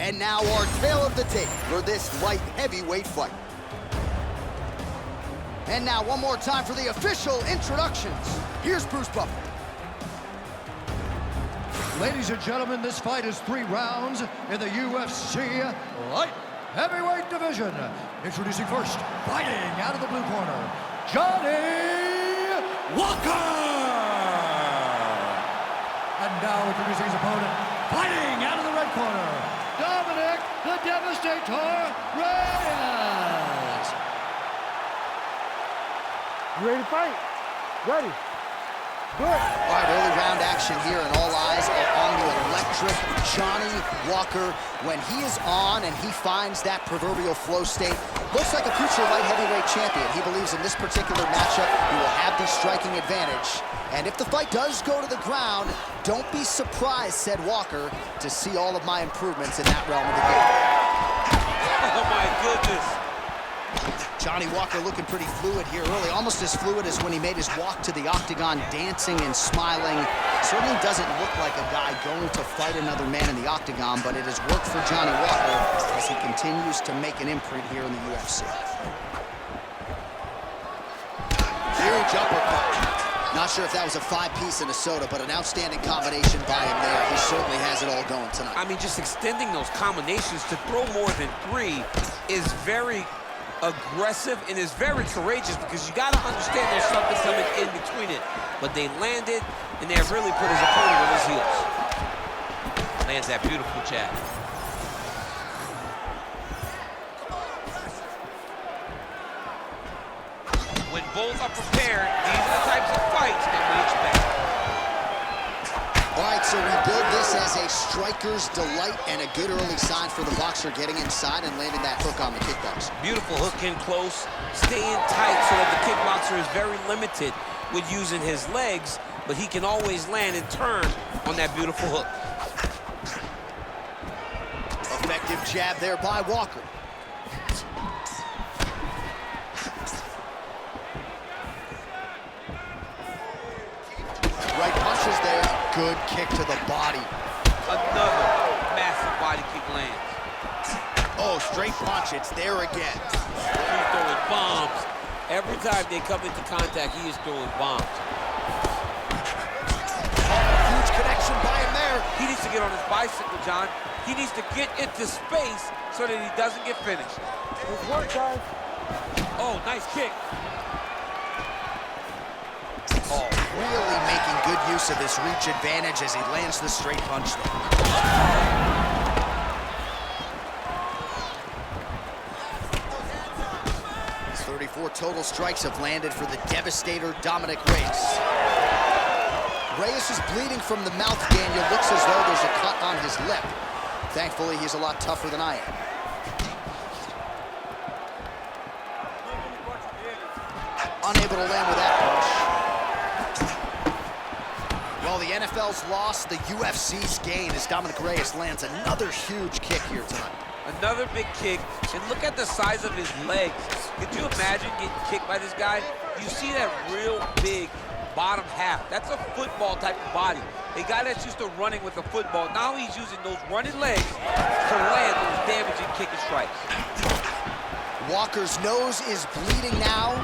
And now our tale of the tape for this light heavyweight fight. And now one more time for the official introductions. Here's Bruce Buffer. Ladies and gentlemen, this fight is 3 rounds in the UFC light heavyweight division. Introducing first, fighting out of the blue corner, Johnny Walker! And now introducing his opponent, fighting out of the red corner, Dominick the Devastator Reyes! You ready to fight? Ready. Good. All right, early round action here, and all eyes are on the electric Johnny Walker. When he is on and he finds that proverbial flow state, looks like a future light heavyweight champion. He believes in this particular matchup, he will have the striking advantage. And if the fight does go to the ground, don't be surprised, said Walker, to see all of my improvements in that realm of the game. Oh my goodness. Johnny Walker looking pretty fluid here early, almost as fluid as when he made his walk to the octagon, dancing and smiling. Certainly doesn't look like a guy going to fight another man in the octagon, but it has worked for Johnny Walker as he continues to make an imprint here in the UFC. Huge uppercut. Not sure if that was a 5-piece and a soda, but an outstanding combination by him there. He certainly has it all going tonight. I mean, just extending those combinations to throw more than 3 is very aggressive and is very courageous, because you got to understand there's something coming in between it. But they landed, and they have really put his opponent on his heels. Lands that beautiful jab. When both are prepared, these are the types of fights that we expect. All right, so we build this as a striker's delight, and a good early sign for the boxer getting inside and landing that hook on the kickboxer. Beautiful hook in close, staying tight so that the kickboxer is very limited with using his legs, but he can always land and turn on that beautiful hook. Effective jab there by Walker. Right punches there. Good kick to the body. Another massive body kick lands. Oh, straight punch. It's there again. He's throwing bombs. Every time they come into contact, he is throwing bombs. Huge connection by him there. He needs to get on his bicycle, John. He needs to get into space so that he doesn't get finished. Good work, guys. Oh, nice kick. Oh, really making good use of his reach advantage as he lands the straight punch there. 34 total strikes have landed for the Devastator, Dominick Reyes. Reyes is bleeding from the mouth, Daniel. Looks as though there's a cut on his lip. Thankfully, he's a lot tougher than I am. Unable to land with that punch. Well, the NFL's lost, the UFC's gain as Dominick Reyes lands another huge kick here tonight. Another big kick, and look at the size of his legs. Could you imagine getting kicked by this guy? You see that real big bottom half. That's a football type of body. A guy that's used to running with a football, now he's using those running legs to land those damaging kicking strikes. Walker's nose is bleeding now.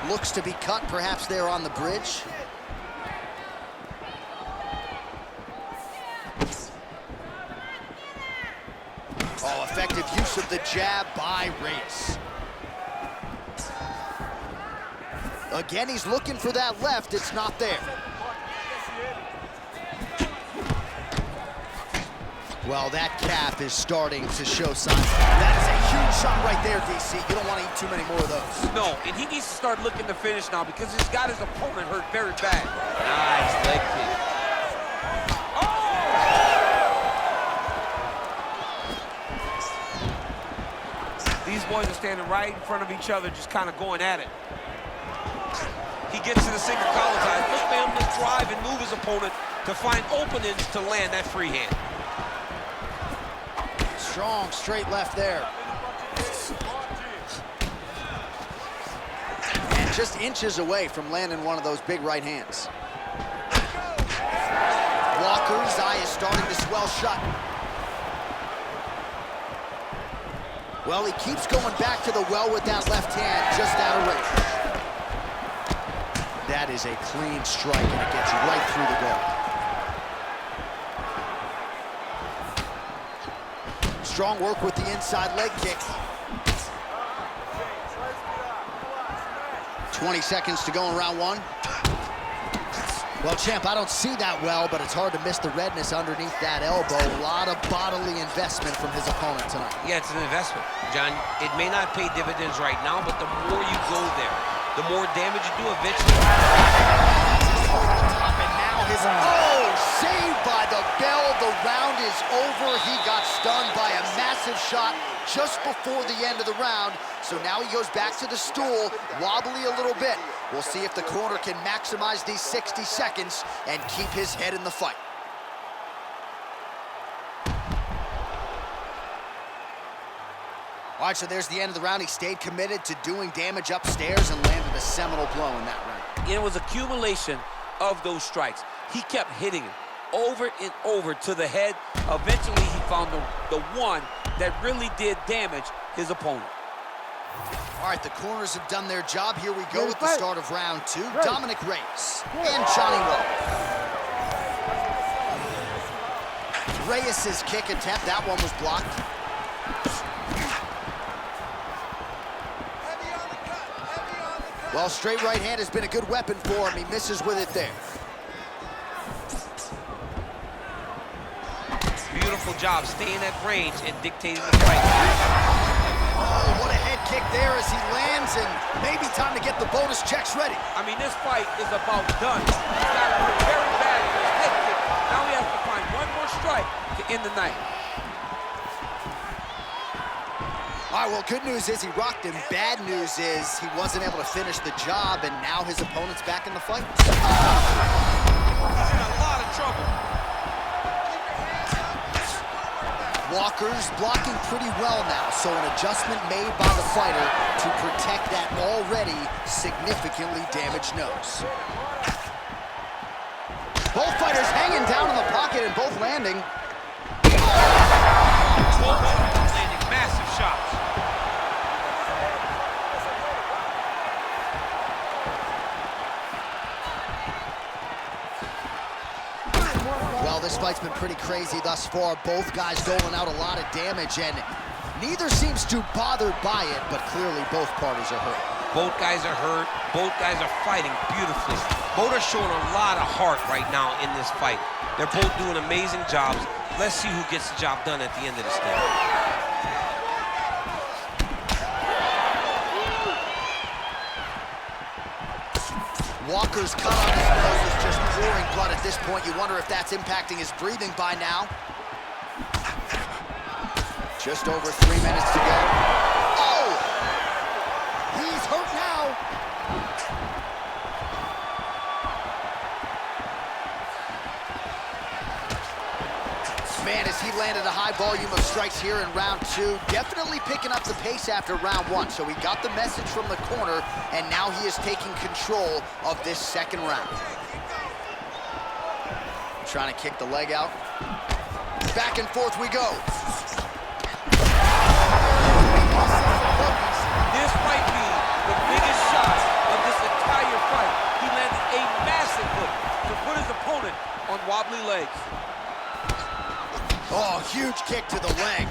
Looks to be cut, perhaps there on the bridge. Oh, effective use of the jab by Reyes. Again, he's looking for that left. It's not there. Well, that calf is starting to show signs. That is a huge shot right there, DC. You don't want to eat too many more of those. No, and he needs to start looking to finish now, because he's got his opponent hurt very bad. Nice leg kick. These boys are standing right in front of each other, just kind of going at it. He gets to the single collar tie. Look for him to drive and move his opponent to find openings to land that free hand. Strong straight left there. And just inches away from landing one of those big right hands. Walker's eye is starting to swell shut. Well, he keeps going back to the well with that left hand, just out of range. That is a clean strike, and it gets right through the goal. Strong work with the inside leg kick. 20 seconds to go in round one. Well, champ, I don't see that well, but it's hard to miss the redness underneath that elbow. A lot of bodily investment from his opponent tonight. Yeah, it's an investment, John. It may not pay dividends right now, but the more you go there, the more damage you do eventually. And now his... Oh, saved by the bell. The round is over. He got stunned by a massive shot just before the end of the round. So now he goes back to the stool, wobbly a little bit. We'll see if the corner can maximize these 60 seconds and keep his head in the fight. All right, so there's the end of the round. He stayed committed to doing damage upstairs and landed a seminal blow in that round. It was accumulation of those strikes. He kept hitting him over and over to the head. Eventually, he found the one that really did damage his opponent. All right, the corners have done their job. Here we go with the start of round two. Dominick Reyes and Johnny Walker. Reyes' kick attempt, that one was blocked. Well, straight right hand has been a good weapon for him. He misses with it there. Beautiful job staying at range and dictating the fight. Oh, what a head kick there as he lands, and maybe time to get the bonus checks ready. I mean, this fight is about done. He's got hurt very bad in his head kick. Now he has to find one more strike to end the night. All right, well, good news is he rocked him. Bad news is he wasn't able to finish the job, and now his opponent's back in the fight. He's in a lot of trouble. Walker's blocking pretty well now, so an adjustment made by the fighter to protect that already significantly damaged nose. Both fighters hanging down in the pocket and both landing. Both landing massive shots. Well, this fight's been pretty crazy thus far. Both guys doling out a lot of damage, and neither seems too bothered by it, but clearly both parties are hurt. Both guys are hurt. Both guys are fighting beautifully. Both are showing a lot of heart right now in this fight. They're both doing amazing jobs. Let's see who gets the job done at the end of this thing. Walker's cut on his nose is just pouring blood at this point. You wonder if that's impacting his breathing by now. Just over 3 minutes to go. Oh! He's hurt now. Man, as he landed a high volume of strikes here in round two, definitely picking up the pace after round one. So he got the message from the corner, and now he is taking control of this second round. Trying to kick the leg out. Back and forth we go. This might be the biggest shot of this entire fight. He landed a massive hook to put his opponent on wobbly legs. Oh, huge kick to the leg.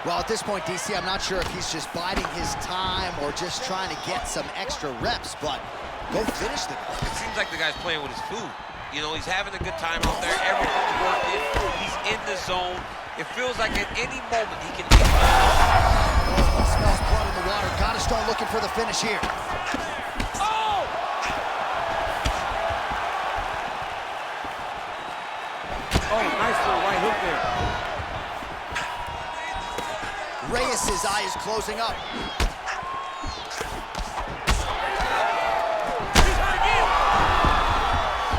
Well, at this point, DC, I'm not sure if he's just biding his time or just trying to get some extra reps, but go finish the guy. It seems like the guy's playing with his food. You know, he's having a good time out there. Everything's working. He's in the zone. It feels like at any moment he can... Oh, he smells blood in the water. Gotta start looking for the finish here. Oh! Oh, nice little right hook there. Reyes' eye is closing up.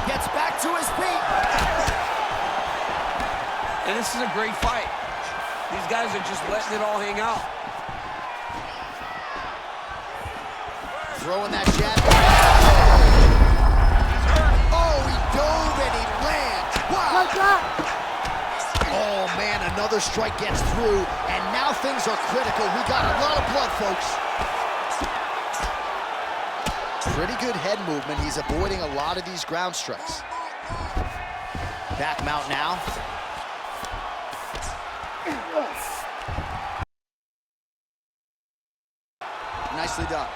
Gets back to his feet. And this is a great fight. These guys are just letting it all hang out. Throwing that jab. He's hurt. Oh, he dove and he lands. Wow. Oh, man, another Another strike gets through, and now things are critical. We got a lot of blood, folks. Pretty good head movement. He's avoiding a lot of these ground strikes. Back mount now. Nicely done.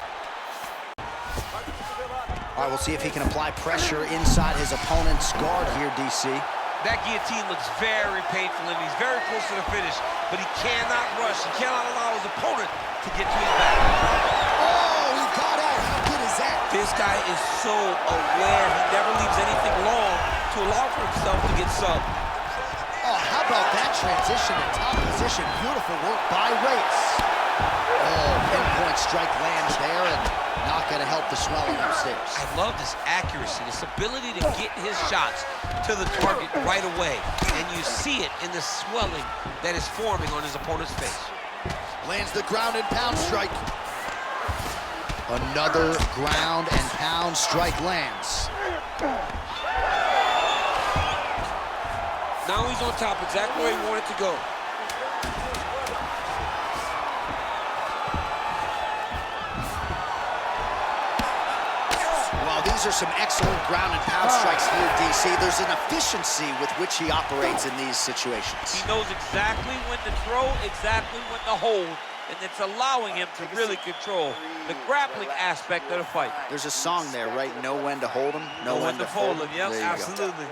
All right, we'll see if he can apply pressure inside his opponent's guard here, DC. That guillotine looks very painful, and he's very close to the finish, but he cannot rush. He cannot allow his opponent to get to his back. Oh, he got out. How good is that? This guy is so aware. He never leaves anything long to allow for himself to get subbed. Oh, how about that transition to top position? Beautiful work by Reyes. Oh, pinpoint strike lands there, and not going to help the swelling upstairs. I love this accuracy, this ability to get his shots to the target right away. And you see it in the swelling that is forming on his opponent's face. Lands the ground and pound strike. Another ground and pound strike lands. Now he's on top, exactly where he wanted to go. Well, these are some excellent ground and pound strikes here, DC. There's an efficiency with which he operates in these situations. He knows exactly when to throw, exactly when to hold, and it's allowing him to really control the grappling aspect of the fight. There's a song there, right? Know when to hold him, know when to fold him. Yep, There you absolutely. go.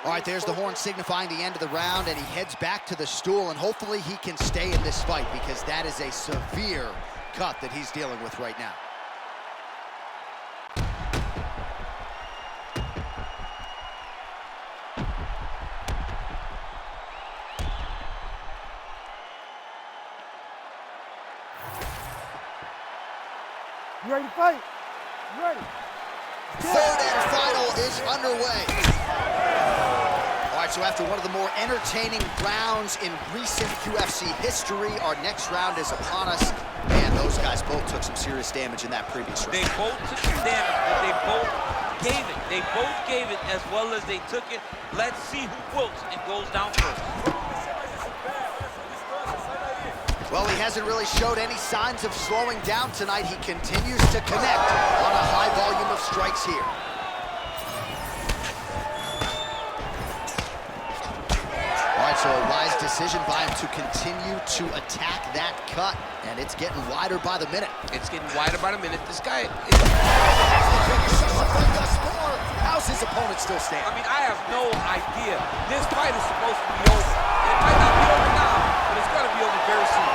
All right, there's the horn signifying the end of the round, and he heads back to the stool, and hopefully he can stay in this fight because that is a severe cut that he's dealing with right now. You ready to fight? You ready? Third and final is underway. All right, so after one of the more entertaining rounds in recent UFC history, our next round is upon us. Man, those guys both took some serious damage in that previous round. They both took some damage, but they both gave it. They both gave it as well as they took it. Let's see who wilts and goes down first. Well, he hasn't really showed any signs of slowing down tonight. He continues to connect on a high volume of strikes here. All right, so a wise decision by him to continue to attack that cut, and it's getting wider by the minute. It's getting wider by the minute. This guy is... How's his opponent still standing? I mean, I have no idea. This fight is supposed to be over. It might not be over now, but it's going to be over very soon.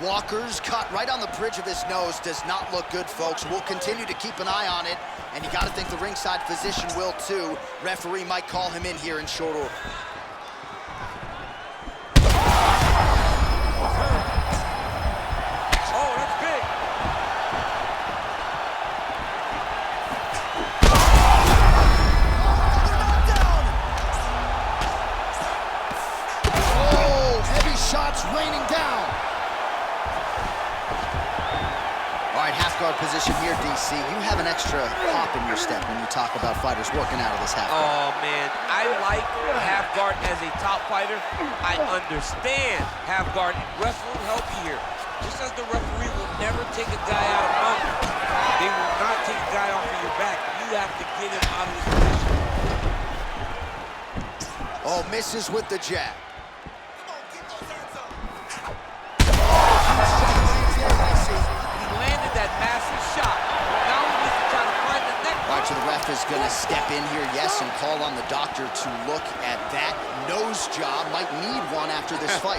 Walker's cut right on the bridge of his nose does not look good, folks. We'll continue to keep an eye on it, and you got to think the ringside physician will too. Referee might call him in here in short order. Oh, that's big. Oh, heavy shots raining down. All right, half guard position here, DC. You have an extra pop in your step when you talk about fighters working out of this half guard. Oh, man. I like half guard as a top fighter. I understand half guard. Refs will help you here. Just as the referee will never take a guy out of under, they will not take a guy off of your back. You have to get him out of his position. Oh, misses with the jab. That massive shot. Now he needs to try to find the neck. All right, so the ref is going to step in here, yes, and call on the doctor to look at that nose job. Might need one after this fight.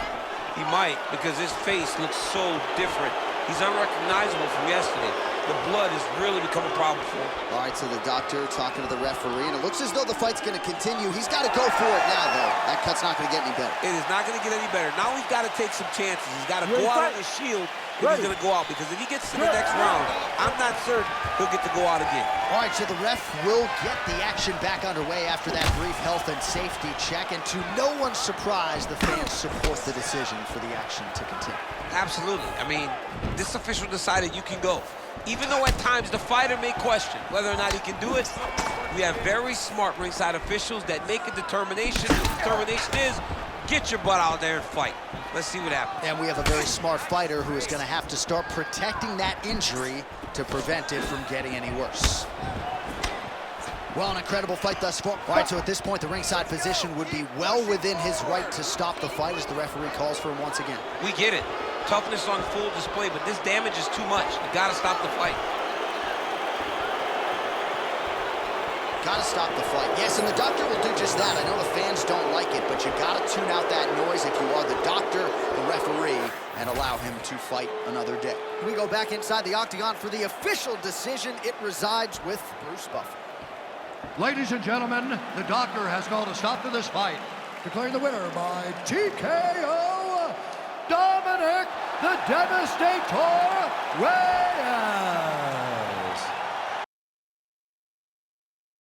He might, because his face looks so different. He's unrecognizable from yesterday. The blood has really become a problem for him. All right, so the doctor talking to the referee, and it looks as though the fight's going to continue. He's got to go for it now, though. That cut's not going to get any better. It is not going to get any better. Now he's got to take some chances. He's got to go out on his shield if he's going to go out, because if he gets to the next round, I'm not certain he'll get to go out again. All right, so the ref will get the action back underway after that brief health and safety check, and to no one's surprise, the fans support the decision for the action to continue. Absolutely. I mean, this official decided you can go. Even though at times the fighter may question whether or not he can do it, we have very smart ringside officials that make a determination. The determination is, get your butt out there and fight. Let's see what happens. And we have a very smart fighter who is going to have to start protecting that injury to prevent it from getting any worse. Well, an incredible fight thus far. All right, so at this point, the ringside position would be well within his right to stop the fight as the referee calls for him once again. We get it. Toughness on full display, but this damage is too much. You gotta stop the fight. Gotta stop the fight. Yes, and the doctor will do just that. I know the fans don't like it, but you gotta tune out that noise if you are the doctor, the referee, and allow him to fight another day. We go back inside the octagon for the official decision. It resides with Bruce Buffer. Ladies and gentlemen, the doctor has called a stop to this fight, declaring the winner by TKO, Dominick the Devastator Reyes.